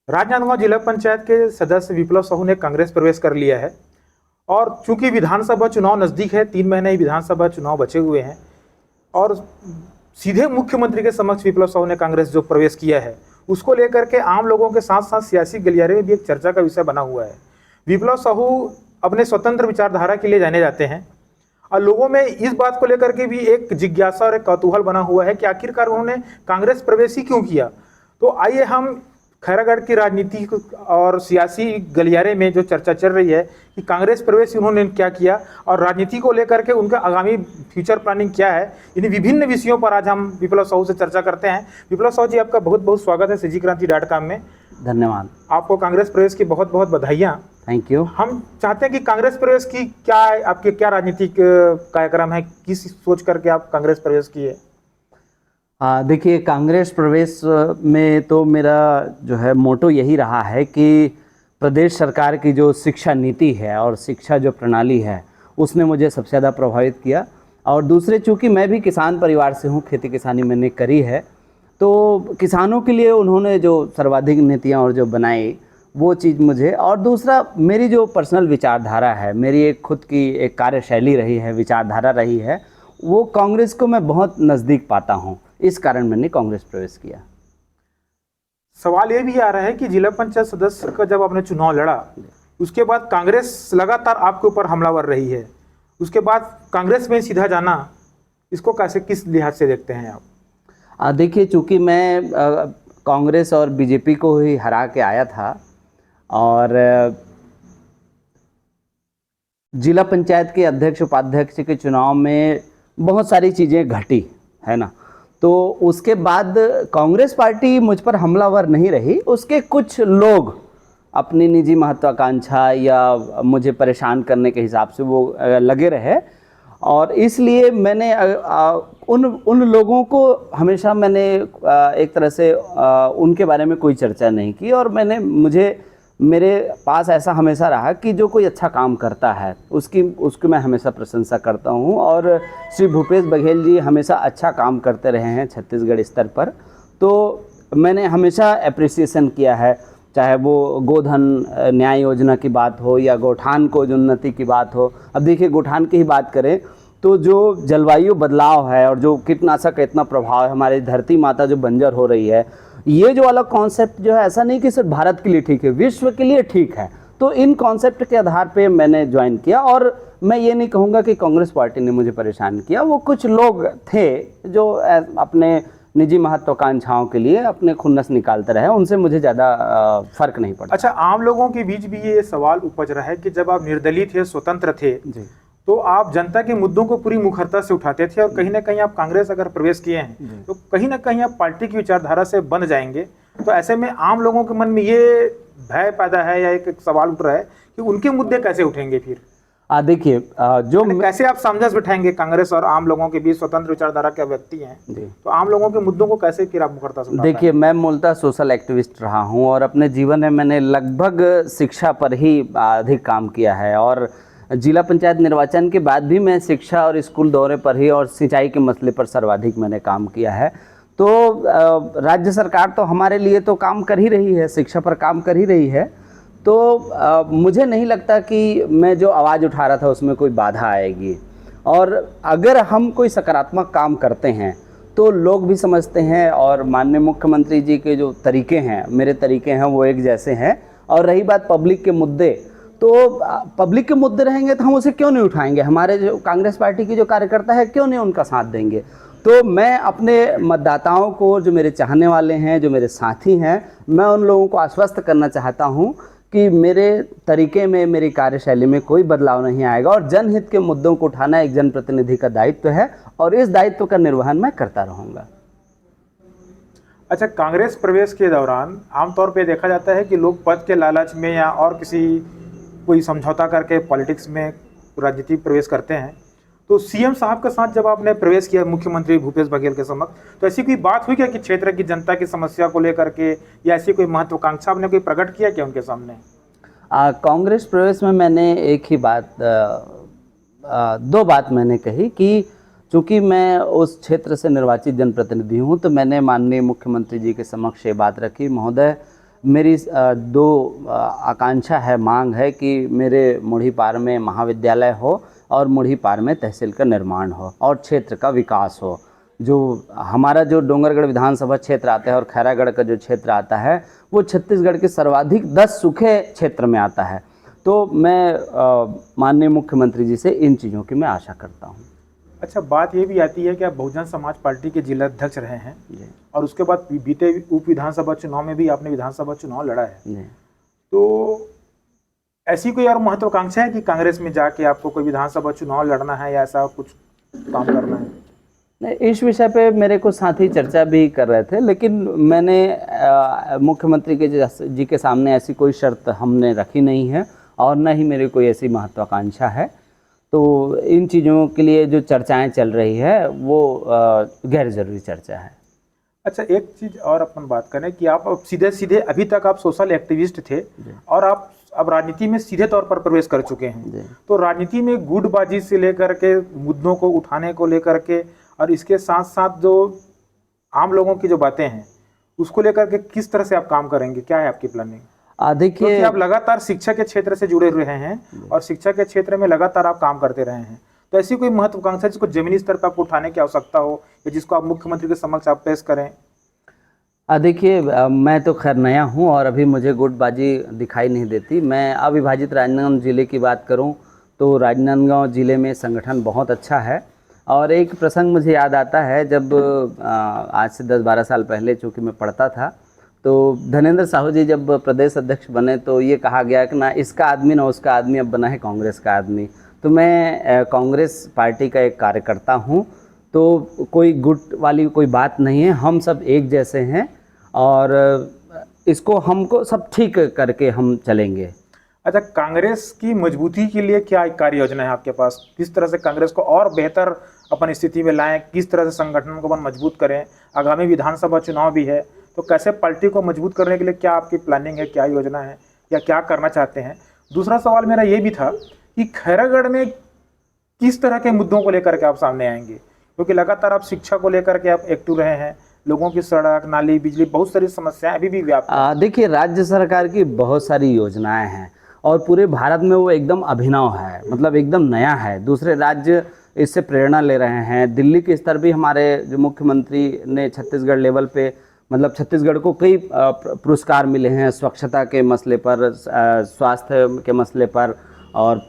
राजनांदगांव जिला पंचायत के सदस्य विप्लव साहू ने कांग्रेस प्रवेश कर लिया है। और चूंकि विधानसभा चुनाव नजदीक है, 3 महीने ही विधानसभा चुनाव बचे हुए हैं और सीधे मुख्यमंत्री के समक्ष विप्लव साहू ने कांग्रेस जो प्रवेश किया है उसको लेकर के आम लोगों के साथ साथ सियासी गलियारे में भी एक चर्चा का विषय बना हुआ है। विप्लव साहू अपने स्वतंत्र विचारधारा के लिए जाने जाते हैं और लोगों में इस बात को लेकर के भी एक जिज्ञासा और एक कौतूहल बना हुआ है कि आखिरकार उन्होंने कांग्रेस प्रवेश ही क्यों किया। तो आइए हम खैरागढ़ की राजनीति और सियासी गलियारे में जो चर्चा चल रही है कि कांग्रेस प्रवेश उन्होंने क्या किया और राजनीति को लेकर के उनका आगामी फ्यूचर प्लानिंग क्या है, इन विभिन्न विषयों पर आज हम विप्लव साहू से चर्चा करते हैं। विप्लव साहू जी, आपका बहुत बहुत स्वागत है CGCranti.com में। धन्यवाद। आपको कांग्रेस प्रवेश की बहुत बहुत बधाइयाँ। Thank you. हम चाहते हैं कि कांग्रेस प्रवेश की क्या आपके क्या राजनीतिक कार्यक्रम है, किस सोच करके आप कांग्रेस प्रवेश किए? देखिए, कांग्रेस प्रवेश में तो मेरा जो है मोटो यही रहा है कि प्रदेश सरकार की जो शिक्षा नीति है और शिक्षा जो प्रणाली है उसने मुझे सबसे ज़्यादा प्रभावित किया। और दूसरे, चूँकि मैं भी किसान परिवार से हूँ, खेती किसानी मैंने करी है, तो किसानों के लिए उन्होंने जो सर्वाधिक नीतियाँ और जो बनाई वो चीज़ मुझे, और दूसरा मेरी जो पर्सनल विचारधारा है, मेरी एक खुद की एक कार्यशैली रही है, विचारधारा रही है, वो कांग्रेस को मैं बहुत नज़दीक पाता हूँ। इस कारण मैंने कांग्रेस प्रवेश किया। सवाल ये भी आ रहा है कि जिला पंचायत सदस्य का जब आपने चुनाव लड़ा उसके बाद कांग्रेस लगातार आपके ऊपर हमलावर रही है, उसके बाद कांग्रेस में सीधा जाना, इसको कैसे, किस लिहाज से देखते हैं आप? देखिए, चूँकि मैं कांग्रेस और बीजेपी को ही हरा के आया था और जिला पंचायत के अध्यक्ष उपाध्यक्ष के चुनाव में बहुत सारी चीज़ें घटी है ना, तो उसके बाद कांग्रेस पार्टी मुझ पर हमलावर नहीं रही। उसके कुछ लोग अपनी निजी महत्वाकांक्षा या मुझे परेशान करने के हिसाब से वो लगे रहे, और इसलिए मैंने उन लोगों को हमेशा मैंने एक तरह से उनके बारे में कोई चर्चा नहीं की। और मुझे मेरे पास ऐसा हमेशा रहा कि जो कोई अच्छा काम करता है उसकी मैं हमेशा प्रशंसा करता हूँ। और श्री भूपेश बघेल जी हमेशा अच्छा काम करते रहे हैं छत्तीसगढ़ स्तर पर, तो मैंने हमेशा एप्रिसिएशन किया है, चाहे वो गोधन न्याय योजना की बात हो या गोठान को जो उन्नति की बात हो। अब देखिए, गोठान की ही बात करें तो जो जलवायु बदलाव है और जो कीटनाशक का इतना प्रभाव है, हमारी धरती माता जो बंजर हो रही है, ये जो वाला कॉन्सेप्ट जो है, ऐसा नहीं कि सिर्फ भारत के लिए ठीक है, विश्व के लिए ठीक है। तो इन कॉन्सेप्ट के आधार पे मैंने ज्वाइन किया। और मैं ये नहीं कहूँगा कि कांग्रेस पार्टी ने मुझे परेशान किया, वो कुछ लोग थे जो अपने निजी महत्वाकांक्षाओं के लिए अपने खुन्नस निकालते रहे, उनसे मुझे ज़्यादा फर्क नहीं पड़ा। अच्छा, आम लोगों के बीच भी ये सवाल उपज रहा है कि जब आप निर्दलीय थे, स्वतंत्र थे जी, तो आप जनता के मुद्दों को पूरी मुखरता से उठाते थे, और कहीं ना कहीं आप कांग्रेस अगर प्रवेश किए हैं तो कहीं ना कहीं आप पार्टी की विचारधारा से बन जाएंगे। तो ऐसे में आम लोगों के मन में ये भय पैदा है या एक सवाल उठ रहा है कि उनके मुद्दे कैसे उठेंगे फिर? देखिए, कैसे आप सामंजस्य बिठाएंगे कांग्रेस और आम लोगों के बीच? स्वतंत्र विचारधारा के व्यक्ति हैं तो आम लोगों के मुद्दों को कैसे फिर आप मुखरता से? देखिए, मैं मूलतः सोशल एक्टिविस्ट रहा हूं और अपने जीवन में मैंने लगभग शिक्षा पर ही अधिक काम किया है, और जिला पंचायत निर्वाचन के बाद भी मैं शिक्षा और स्कूल दौरे पर ही और सिंचाई के मसले पर सर्वाधिक मैंने काम किया है। तो राज्य सरकार तो हमारे लिए तो काम कर ही रही है, शिक्षा पर काम कर ही रही है, तो मुझे नहीं लगता कि मैं जो आवाज़ उठा रहा था उसमें कोई बाधा आएगी। और अगर हम कोई सकारात्मक काम करते हैं तो लोग भी समझते हैं, और माननीय मुख्यमंत्री जी के जो तरीके हैं, मेरे तरीके हैं, वो एक जैसे हैं। और रही बात पब्लिक के मुद्दे, तो पब्लिक के मुद्दे रहेंगे तो हम उसे क्यों नहीं उठाएंगे? हमारे जो कांग्रेस पार्टी के जो कार्यकर्ता है क्यों नहीं उनका साथ देंगे? तो मैं अपने मतदाताओं को, जो मेरे चाहने वाले हैं, जो मेरे साथी हैं, मैं उन लोगों को आश्वस्त करना चाहता हूं कि मेरे तरीके में, मेरी कार्यशैली में कोई बदलाव नहीं आएगा, और जनहित के मुद्दों को उठाना एक जनप्रतिनिधि का दायित्व है और इस दायित्व का निर्वहन मैं करता रहूँगा। अच्छा, कांग्रेस प्रवेश के दौरान आमतौर पे देखा जाता है कि लोग पद के लालच में या और कोई समझौता करके पॉलिटिक्स में राजनीति प्रवेश करते हैं। तो सीएम साहब के साथ जब आपने प्रवेश किया, मुख्यमंत्री भूपेश बघेल के समक्ष, तो ऐसी कोई बात हुई क्या कि क्षेत्र की जनता की समस्या को लेकर के या ऐसी कोई महत्वाकांक्षा आपने कोई प्रकट किया क्या उनके सामने? कांग्रेस प्रवेश में मैंने एक ही बात, दो बात मैंने कही कि चूँकि मैं उस क्षेत्र से निर्वाचित जनप्रतिनिधि हूँ, तो मैंने माननीय मुख्यमंत्री जी के समक्ष ये बात रखी, महोदय मेरी दो आकांक्षा है, मांग है कि मेरे मुढ़ीपार में महाविद्यालय हो और मुढ़ीपार में तहसील का निर्माण हो और क्षेत्र का विकास हो। जो हमारा जो डोंगरगढ़ विधानसभा क्षेत्र आता है और खैरागढ़ का जो क्षेत्र आता है वो छत्तीसगढ़ के सर्वाधिक 10 सूखे क्षेत्र में आता है। तो मैं माननीय मुख्यमंत्री जी से इन चीज़ों की मैं आशा करता हूँ। अच्छा, बात ये भी आती है कि आप बहुजन समाज पार्टी के जिला अध्यक्ष रहे हैं और उसके बाद बीते उप विधानसभा चुनाव में भी आपने विधानसभा चुनाव लड़ा है, तो ऐसी कोई और महत्वाकांक्षा है कि कांग्रेस में जाके आपको कोई विधानसभा चुनाव लड़ना है या ऐसा कुछ काम करना है? नहीं, इस विषय पे मेरे को साथी चर्चा भी कर रहे थे, लेकिन मैंने मुख्यमंत्री के जी के सामने ऐसी कोई शर्त हमने रखी नहीं है और न ही मेरी कोई ऐसी महत्वाकांक्षा है। तो इन चीज़ों के लिए जो चर्चाएं चल रही है वो गैर जरूरी चर्चा है। अच्छा, एक चीज़ और अपन बात करें कि आप सीधे सीधे अभी तक आप सोशल एक्टिविस्ट थे और आप अब राजनीति में सीधे तौर पर प्रवेश कर चुके हैं, तो राजनीति में गुटबाजी से लेकर के मुद्दों को उठाने को लेकर के और इसके साथ साथ जो आम लोगों की जो बातें हैं उसको लेकर के किस तरह से आप काम करेंगे, क्या है आपकी प्लानिंग? देखिए, क्योंकि आप लगातार शिक्षा के क्षेत्र से जुड़े हुए हैं और शिक्षा के क्षेत्र में लगातार आप काम करते रहे हैं, तो ऐसी कोई महत्वाकांक्षा जिसको जमीनी स्तर पर आपको उठाने की आवश्यकता हो या जिसको आप मुख्यमंत्री के समक्ष आप पेश करें? देखिए, मैं तो खैर नया हूं और अभी मुझे गुटबाजी दिखाई नहीं देती। मैं अविभाजित राजनांदगांव ज़िले की बात करूं तो राजनांदगांव ज़िले में संगठन बहुत अच्छा है और एक प्रसंग मुझे याद आता है जब आज से 10-12 साल पहले चूँकि मैं पढ़ता था तो धनेंद्र साहू जी जब प्रदेश अध्यक्ष बने तो ये कहा गया कि ना इसका आदमी ना उसका आदमी, अब बना है कांग्रेस का आदमी। तो मैं कांग्रेस पार्टी का एक कार्यकर्ता हूँ, तो कोई गुट वाली कोई बात नहीं है, हम सब एक जैसे हैं और इसको हमको सब ठीक करके हम चलेंगे। अच्छा, कांग्रेस की मजबूती के लिए क्या कार्य योजना है आपके पास? किस तरह से कांग्रेस को और बेहतर अपन स्थिति में लाएं, किस तरह से संगठन को अपन मजबूत करें? आगामी विधानसभा चुनाव भी है, तो कैसे पार्टी को मजबूत करने के लिए क्या आपकी प्लानिंग है, क्या योजना है या क्या करना चाहते हैं? दूसरा सवाल मेरा ये भी था कि खैरागढ़ में किस तरह के मुद्दों को लेकर के आप सामने आएंगे, क्योंकि लगातार आप शिक्षा को लेकर के आप एक्टिव रहे हैं, लोगों की सड़क, नाली, बिजली, बहुत सारी समस्याएं अभी भी व्याप्त हैं। देखिए, राज्य सरकार की बहुत सारी योजनाएं हैं और पूरे भारत में वो एकदम अभिनव है, मतलब एकदम नया है। दूसरे राज्य इससे प्रेरणा ले रहे हैं। दिल्ली के स्तर भी हमारे जो मुख्यमंत्री ने छत्तीसगढ़ लेवल पे, मतलब छत्तीसगढ़ को कई पुरस्कार मिले हैं स्वच्छता के मसले पर, स्वास्थ्य के मसले पर और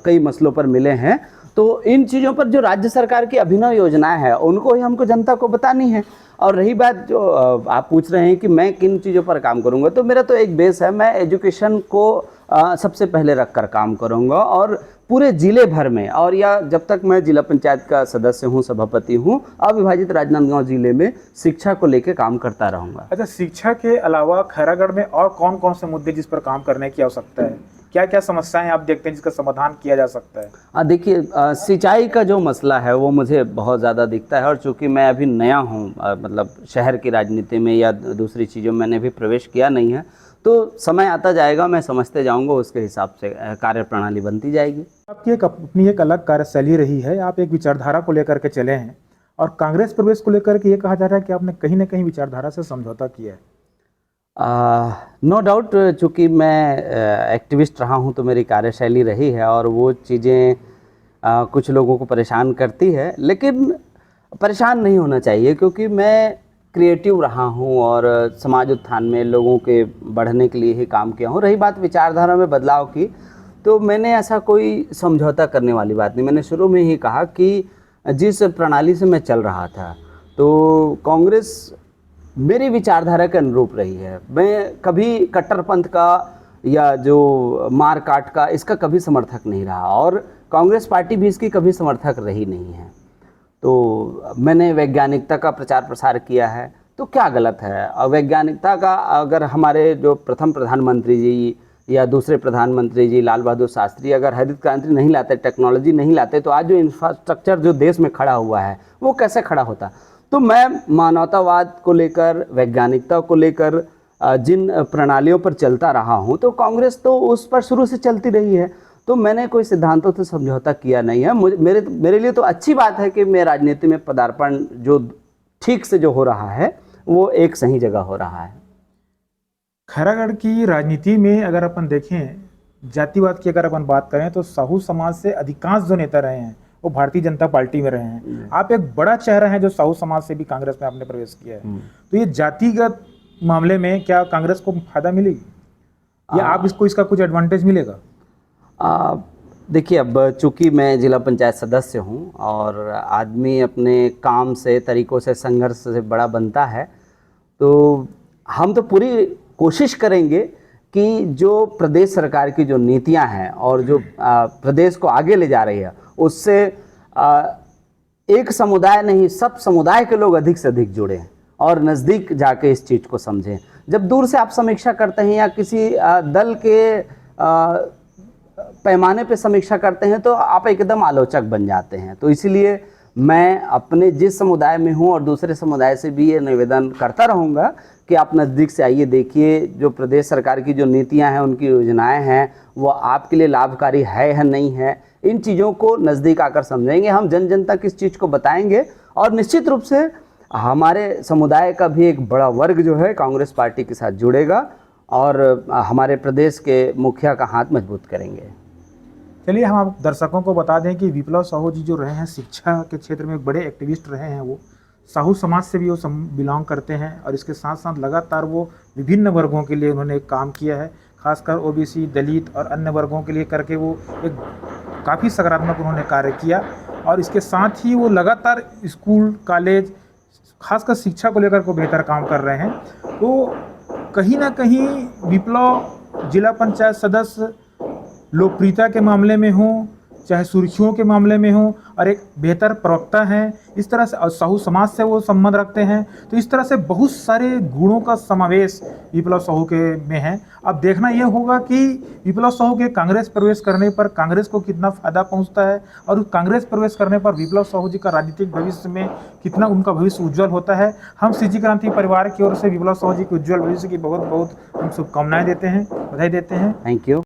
कई मसलों पर मिले हैं। तो इन चीज़ों पर जो राज्य सरकार की अभिनव योजनाएं हैं उनको ही हमको जनता को बतानी है। और रही बात जो आप पूछ रहे हैं कि मैं किन चीज़ों पर काम करूंगा, तो मेरा तो एक बेस है, मैं एजुकेशन को सबसे पहले रखकर काम करूंगा और पूरे ज़िले भर में, और या जब तक मैं जिला पंचायत का सदस्य हूं, सभापति हूं, अविभाजित राजनांदगांव ज़िले में शिक्षा को लेकर काम करता रहूँगा। अच्छा, शिक्षा के अलावा खैरागढ़ में और कौन कौन से मुद्दे जिस पर काम करने की आवश्यकता है? क्या क्या समस्याएं आप देखते हैं जिसका समाधान किया जा सकता है? देखिए, सिंचाई का जो मसला है वो मुझे बहुत ज़्यादा दिखता है और चूँकि मैं अभी नया हूँ, मतलब शहर की राजनीति में या दूसरी चीज़ों में मैंने भी प्रवेश किया नहीं है, तो समय आता जाएगा, मैं समझते जाऊंगा, उसके हिसाब से कार्य प्रणाली बनती जाएगी। आपकी अपनी एक अलग कार्यशैली रही है, आप एक विचारधारा को लेकर के चले हैं और कांग्रेस प्रवेश को लेकर के ये कहा जा रहा है कि आपने कहीं ना कहीं विचारधारा से समझौता किया है। नो डाउट, चूँकि मैं एक्टिविस्ट रहा हूँ तो मेरी कार्यशैली रही है और वो चीज़ें कुछ लोगों को परेशान करती है, लेकिन परेशान नहीं होना चाहिए क्योंकि मैं क्रिएटिव रहा हूँ और समाज उत्थान में लोगों के बढ़ने के लिए ही काम किया हूँ। रही बात विचारधारा में बदलाव की, तो मैंने ऐसा कोई समझौता करने वाली बात नहीं। मैंने शुरू में ही कहा कि जिस प्रणाली से मैं चल रहा था तो कांग्रेस मेरी विचारधारा के अनुरूप रही है। मैं कभी कट्टरपंथ का या जो मार काट का इसका कभी समर्थक नहीं रहा और कांग्रेस पार्टी भी इसकी कभी समर्थक रही नहीं है। तो मैंने वैज्ञानिकता का प्रचार प्रसार किया है, तो क्या गलत है? वैज्ञानिकता का अगर हमारे जो प्रथम प्रधानमंत्री जी या दूसरे प्रधानमंत्री जी लाल बहादुर शास्त्री अगर हरित क्रांति नहीं लाते, टेक्नोलॉजी नहीं लाते, तो आज जो इंफ्रास्ट्रक्चर जो देश में खड़ा हुआ है वो कैसे खड़ा होता? तो मैं मानवतावाद को लेकर, वैज्ञानिकता को लेकर जिन प्रणालियों पर चलता रहा हूँ, तो कांग्रेस तो उस पर शुरू से चलती रही है। तो मैंने कोई सिद्धांतों से समझौता किया नहीं है। मेरे लिए तो अच्छी बात है कि मैं राजनीति में पदार्पण जो ठीक से जो हो रहा है वो एक सही जगह हो रहा है। खैरागढ़ की राजनीति में अगर अपन देखें, जातिवाद की अगर अपन बात करें तो साहू समाज से अधिकांश जो नेता रहे हैं वो भारतीय जनता पार्टी में रहे हैं। आप एक बड़ा चेहरा हैं जो साहू समाज से भी कांग्रेस में आपने प्रवेश किया है, तो ये जातिगत मामले में क्या कांग्रेस को फायदा मिलेगी या आप इसका कुछ एडवांटेज मिलेगा? देखिए, अब चूंकि मैं जिला पंचायत सदस्य हूं और आदमी अपने काम से, तरीकों से, संघर्ष से बड़ा बनता है, तो हम तो पूरी कोशिश करेंगे कि जो प्रदेश सरकार की जो नीतियां हैं और जो प्रदेश को आगे ले जा रही है उससे एक समुदाय नहीं, सब समुदाय के लोग अधिक से अधिक जुड़े हैं और नज़दीक जाके इस चीज़ को समझें। जब दूर से आप समीक्षा करते हैं या किसी दल के पैमाने पे समीक्षा करते हैं तो आप एकदम आलोचक बन जाते हैं। तो इसीलिए मैं अपने जिस समुदाय में हूं और दूसरे समुदाय से भी ये निवेदन करता रहूँगा कि आप नज़दीक से आइए, देखिए जो प्रदेश सरकार की जो नीतियां हैं, उनकी योजनाएं हैं, वो आपके लिए लाभकारी है या नहीं है, इन चीज़ों को नज़दीक आकर समझेंगे। हम जन जन तक इस चीज़ को बताएंगे और निश्चित रूप से हमारे समुदाय का भी एक बड़ा वर्ग जो है कांग्रेस पार्टी के साथ जुड़ेगा और हमारे प्रदेश के मुखिया का हाथ मजबूत करेंगे। चलिए, हम आप दर्शकों को बता दें कि विप्लव साहू जी जो रहे हैं शिक्षा के क्षेत्र में बड़े एक्टिविस्ट रहे हैं। वो साहू समाज से भी वो बिलोंग करते हैं और इसके साथ साथ लगातार वो विभिन्न वर्गों के लिए उन्होंने काम किया है, खासकर ओबीसी, दलित और अन्य वर्गों के लिए करके वो एक काफ़ी सकारात्मक उन्होंने कार्य किया। और इसके साथ ही वो लगातार स्कूल, कॉलेज, खासकर शिक्षा को लेकर को बेहतर काम कर रहे हैं। तो कहीं ना कहीं विप्लव जिला पंचायत सदस्य लोकप्रियता के मामले में हो, चाहे सुर्खियों के मामले में हो, और एक बेहतर प्रवक्ता हैं, इस तरह से साहू समाज से वो संबंध रखते हैं। तो इस तरह से बहुत सारे गुणों का समावेश विप्लव साहू के में है। अब देखना यह होगा कि विप्लव साहू के कांग्रेस प्रवेश करने पर कांग्रेस को कितना फायदा पहुंचता है और कांग्रेस प्रवेश करने पर विप्लव साहू जी का राजनीतिक भविष्य में कितना उनका भविष्य उज्जवल होता है। हम सीजी क्रांति परिवार की ओर से विप्लव साहू जी के उज्जवल भविष्य की बहुत बहुत हम शुभकामनाएं देते हैं, बधाई देते हैं। Thank you.